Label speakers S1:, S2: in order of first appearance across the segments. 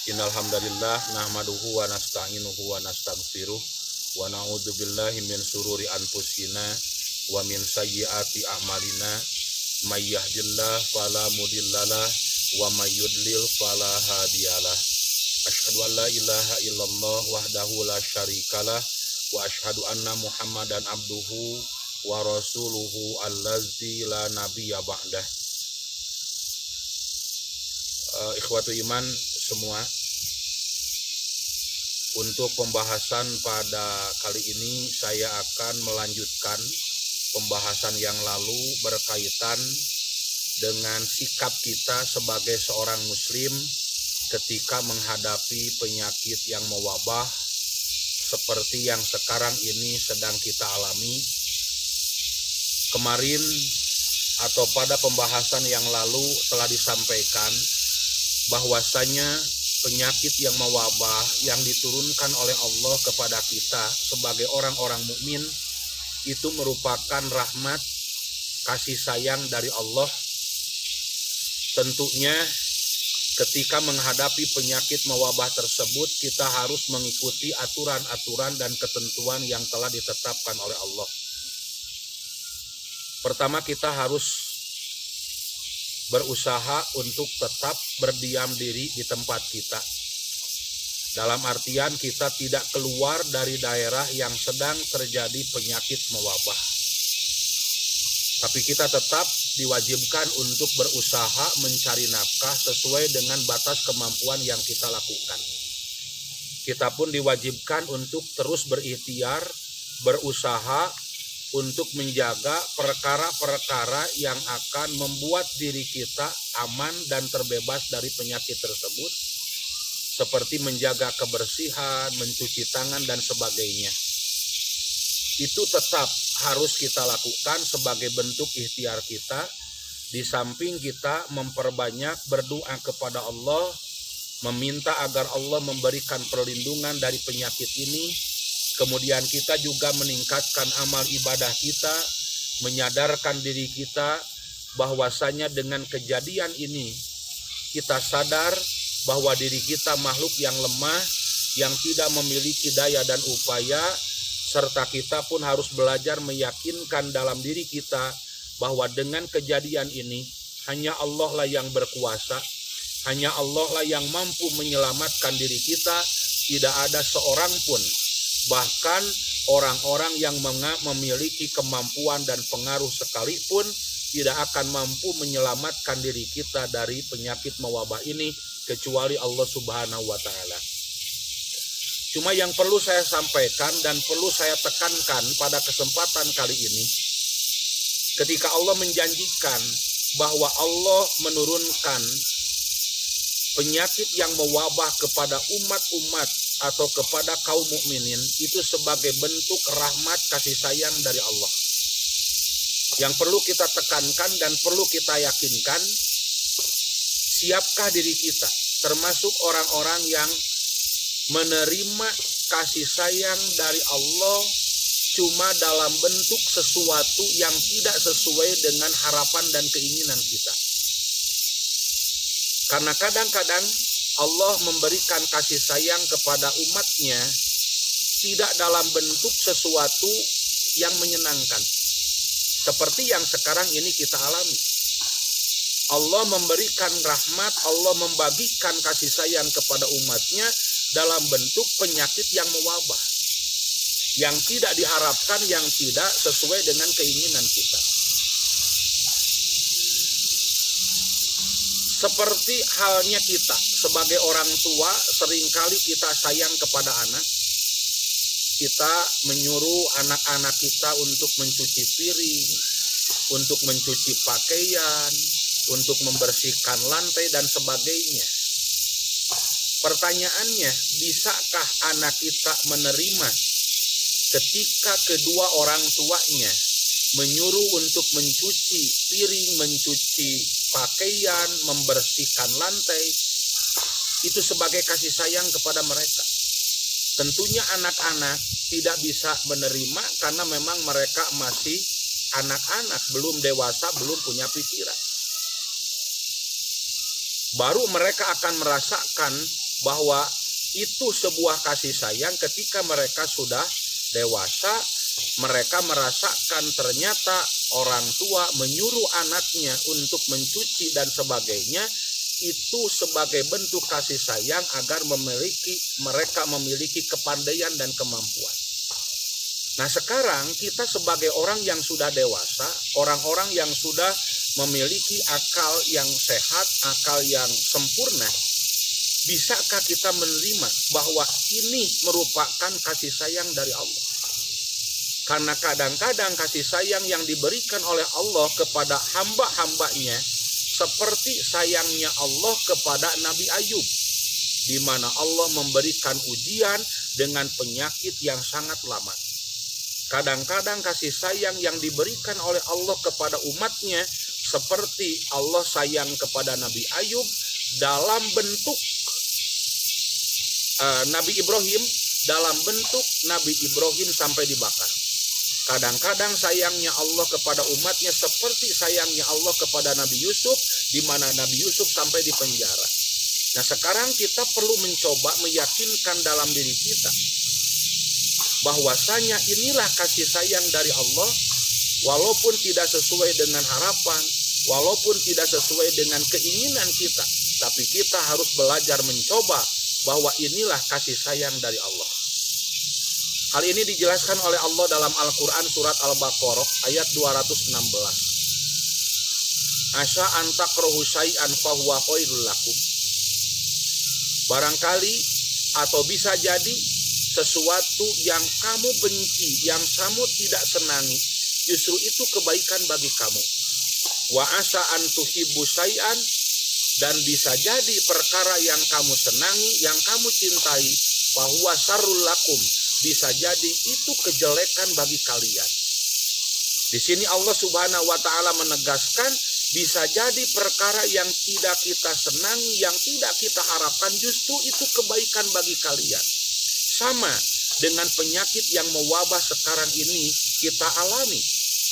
S1: Innal hamdalillah nahmaduhu wa nasta'inuhu wa nastaghfiruh wa na'udzubillahi min sururi anfusina wa min sayyiati a'malina may yahdihillahu fala mudhillalah wa may yudlil fala hadiyalah. Asyhadu an la ilaha illallah wahdahu la syarikalah wa asyhadu anna Muhammadan abduhu wa rasuluhu allazi la nabiyya ba'dah. Ikhwatu iman semua, untuk pembahasan pada kali ini saya akan melanjutkan pembahasan yang lalu berkaitan dengan sikap kita sebagai seorang muslim ketika menghadapi penyakit yang mewabah seperti yang sekarang ini sedang kita alami. Kemarin atau pada pembahasan yang lalu telah disampaikan bahwasanya penyakit yang mewabah yang diturunkan oleh Allah kepada kita sebagai orang-orang mukmin itu merupakan rahmat kasih sayang dari Allah. Tentunya ketika menghadapi penyakit mewabah tersebut kita harus mengikuti aturan-aturan dan ketentuan yang telah ditetapkan oleh Allah. Pertama, kita harus berusaha untuk tetap berdiam diri di tempat kita. Dalam artian kita tidak keluar dari daerah yang sedang terjadi penyakit mewabah. Tapi kita tetap diwajibkan untuk berusaha mencari nafkah sesuai dengan batas kemampuan yang kita lakukan. Kita pun diwajibkan untuk terus berikhtiar, berusaha untuk menjaga perkara-perkara yang akan membuat diri kita aman dan terbebas dari penyakit tersebut, seperti menjaga kebersihan, mencuci tangan, dan sebagainya. Itu tetap harus kita lakukan sebagai bentuk ikhtiar kita, di samping kita memperbanyak berdoa kepada Allah, meminta agar Allah memberikan perlindungan dari penyakit ini. Kemudian kita juga meningkatkan amal ibadah kita, menyadarkan diri kita bahwasanya dengan kejadian ini kita sadar bahwa diri kita makhluk yang lemah, yang tidak memiliki daya dan upaya, serta kita pun harus belajar meyakinkan dalam diri kita bahwa dengan kejadian ini hanya Allah lah yang berkuasa, hanya Allah lah yang mampu menyelamatkan diri kita. Tidak ada seorang pun, bahkan orang-orang yang memiliki kemampuan dan pengaruh sekalipun tidak akan mampu menyelamatkan diri kita dari penyakit mewabah ini kecuali Allah Subhanahu wa Ta'ala. Cuma yang perlu saya sampaikan dan perlu saya tekankan pada kesempatan kali ini, ketika Allah menjanjikan bahwa Allah menurunkan penyakit yang mewabah kepada umat-umat atau kepada kaum mukminin, itu sebagai bentuk rahmat kasih sayang dari Allah. Yang perlu kita tekankan dan perlu kita yakinkan, siapkah diri kita termasuk orang-orang yang menerima kasih sayang dari Allah cuma dalam bentuk sesuatu yang tidak sesuai dengan harapan dan keinginan kita. Karena kadang-kadang Allah memberikan kasih sayang kepada umatnya tidak dalam bentuk sesuatu yang menyenangkan, seperti yang sekarang ini kita alami. Allah memberikan rahmat, Allah membagikan kasih sayang kepada umatnya dalam bentuk penyakit yang mewabah, yang tidak diharapkan, yang tidak sesuai dengan keinginan kita. Seperti halnya kita sebagai orang tua, seringkali kita sayang kepada anak. Kita menyuruh anak-anak kita untuk mencuci piring, untuk mencuci pakaian, untuk membersihkan lantai dan sebagainya. Pertanyaannya, bisakah anak kita menerima ketika kedua orang tuanya menyuruh untuk mencuci piring, mencuci pakaian, membersihkan lantai, itu sebagai kasih sayang kepada mereka? Tentunya anak-anak tidak bisa menerima karena memang mereka masih anak-anak, belum dewasa, belum punya pikiran. Baru mereka akan merasakan bahwa itu sebuah kasih sayang ketika mereka sudah dewasa. Mereka merasakan ternyata orang tua menyuruh anaknya untuk mencuci dan sebagainya, itu sebagai bentuk kasih sayang agar mereka memiliki kepandaian dan kemampuan. Nah sekarang kita sebagai orang yang sudah dewasa, orang-orang yang sudah memiliki akal yang sehat, akal yang sempurna, bisakah kita menerima bahwa ini merupakan kasih sayang dari Allah? Karena kadang-kadang kasih sayang yang diberikan oleh Allah kepada hamba-hambanya seperti sayangnya Allah kepada Nabi Ayub, di mana Allah memberikan ujian dengan penyakit yang sangat lama. Kadang-kadang kasih sayang yang diberikan oleh Allah kepada umatnya seperti Allah sayang kepada Nabi Ayub dalam bentuk Nabi Ibrahim, dalam bentuk Nabi Ibrahim sampai dibakar. Kadang-kadang sayangnya Allah kepada umatnya seperti sayangnya Allah kepada Nabi Yusuf, di mana Nabi Yusuf sampai di penjara. Nah sekarang kita perlu mencoba meyakinkan dalam diri kita bahwasanya inilah kasih sayang dari Allah, walaupun tidak sesuai dengan harapan, walaupun tidak sesuai dengan keinginan kita, tapi kita harus belajar mencoba bahwa inilah kasih sayang dari Allah. Hal ini dijelaskan oleh Allah dalam Al-Quran surat Al-Baqarah ayat 216. Asa antakrohu syai'an fahuwa khairul lakum. Barangkali atau bisa jadi sesuatu yang kamu benci, yang kamu tidak senangi, justru itu kebaikan bagi kamu. Wa asa antuhibbu syai'an, dan bisa jadi perkara yang kamu senangi, yang kamu cintai, fahuwa syarrul lakum, bisa jadi itu kejelekan bagi kalian. Di sini Allah Subhanahu wa taala menegaskan bisa jadi perkara yang tidak kita senangi, yang tidak kita harapkan, justru itu kebaikan bagi kalian. Sama dengan penyakit yang mewabah sekarang ini kita alami.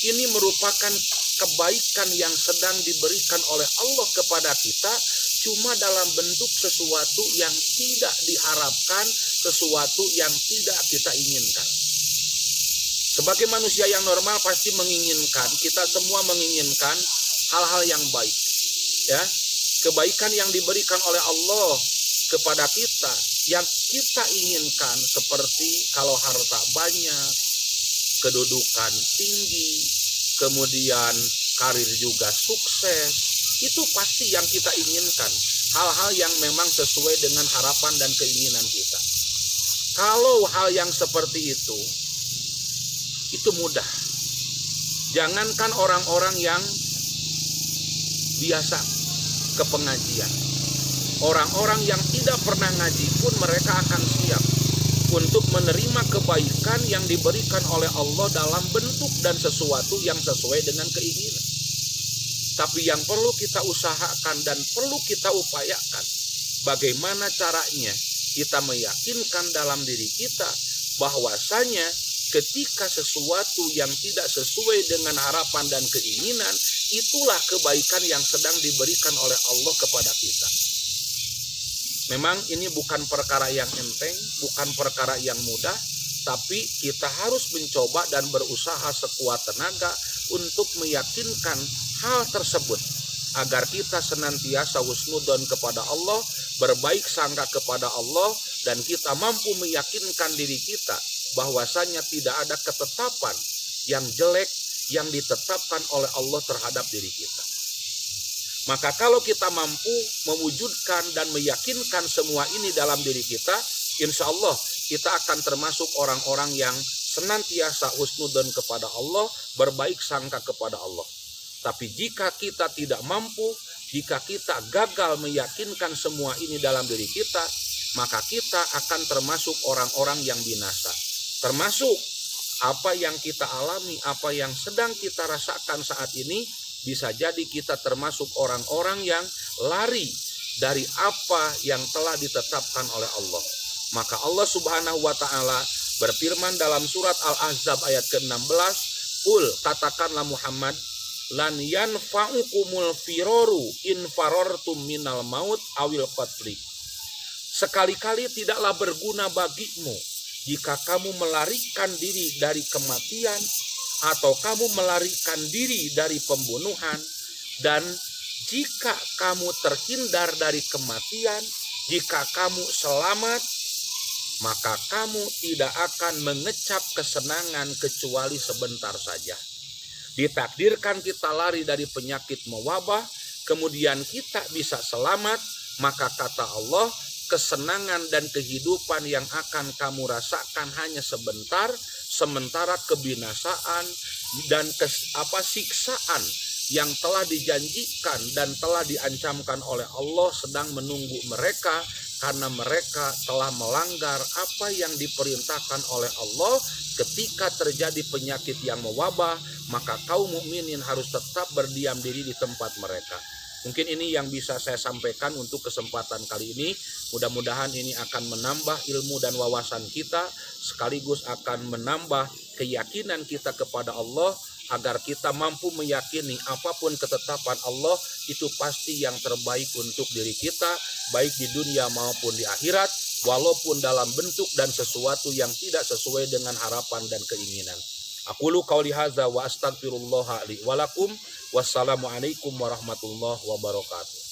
S1: Ini merupakan kebaikan yang sedang diberikan oleh Allah kepada kita, cuma dalam bentuk sesuatu yang tidak diharapkan, sesuatu yang tidak kita inginkan. Sebagai manusia yang normal pasti menginginkan, kita semua menginginkan hal-hal yang baik. Ya, kebaikan yang diberikan oleh Allah kepada kita, yang kita inginkan seperti kalau harta banyak, kedudukan tinggi, kemudian karir juga sukses, itu pasti yang kita inginkan. Hal-hal yang memang sesuai dengan harapan dan keinginan kita. Kalau hal yang seperti itu mudah. Jangankan orang-orang yang biasa ke pengajian. Orang-orang yang tidak pernah ngaji pun mereka akan siap untuk menerima kebaikan yang diberikan oleh Allah dalam bentuk dan sesuatu yang sesuai dengan keinginan. Tapi yang perlu kita usahakan dan perlu kita upayakan, bagaimana caranya kita meyakinkan dalam diri kita bahwasanya ketika sesuatu yang tidak sesuai dengan harapan dan keinginan, itulah kebaikan yang sedang diberikan oleh Allah kepada kita. Memang ini bukan perkara yang enteng, bukan perkara yang mudah, tapi kita harus mencoba dan berusaha sekuat tenaga untuk meyakinkan hal tersebut, agar kita senantiasa husnudzon kepada Allah, berbaik sangka kepada Allah, dan kita mampu meyakinkan diri kita bahwasanya tidak ada ketetapan yang jelek yang ditetapkan oleh Allah terhadap diri kita. Maka kalau kita mampu mewujudkan dan meyakinkan semua ini dalam diri kita, insya Allah kita akan termasuk orang-orang yang senantiasa husnudzon kepada Allah, berbaik sangka kepada Allah. Tapi jika kita tidak mampu, jika kita gagal meyakinkan semua ini dalam diri kita, maka kita akan termasuk orang-orang yang binasa. Termasuk apa yang kita alami, apa yang sedang kita rasakan saat ini, bisa jadi kita termasuk orang-orang yang lari dari apa yang telah ditetapkan oleh Allah. Maka Allah Subhanahu wa taala berfirman dalam surat Al-Ahzab ayat ke-16, "Qul, katakanlah Muhammad, lan yanfa'ukumul firaru in farartum minal maut awil qatli." Sekali-kali tidaklah berguna bagimu jika kamu melarikan diri dari kematian atau kamu melarikan diri dari pembunuhan. Dan jika kamu terhindar dari kematian, jika kamu selamat, maka kamu tidak akan mengecap kesenangan kecuali sebentar saja. Ditakdirkan kita lari dari penyakit mewabah, kemudian kita bisa selamat, maka kata Allah, kesenangan dan kehidupan yang akan kamu rasakan hanya sebentar, sementara kebinasaan dan siksaan yang telah dijanjikan dan telah diancamkan oleh Allah sedang menunggu mereka, karena mereka telah melanggar apa yang diperintahkan oleh Allah. Ketika terjadi penyakit yang mewabah, maka kaum mukminin harus tetap berdiam diri di tempat mereka. Mungkin ini yang bisa saya sampaikan untuk kesempatan kali ini. Mudah-mudahan ini akan menambah ilmu dan wawasan kita, sekaligus akan menambah keyakinan kita kepada Allah, agar kita mampu meyakini apapun ketetapan Allah itu pasti yang terbaik untuk diri kita, baik di dunia maupun di akhirat, walaupun dalam bentuk dan sesuatu yang tidak sesuai dengan harapan dan keinginan. Aqulu qauli hadza wa astaghfirullah li wa lakum. Wassalamualaikum warahmatullahi wabarakatuh.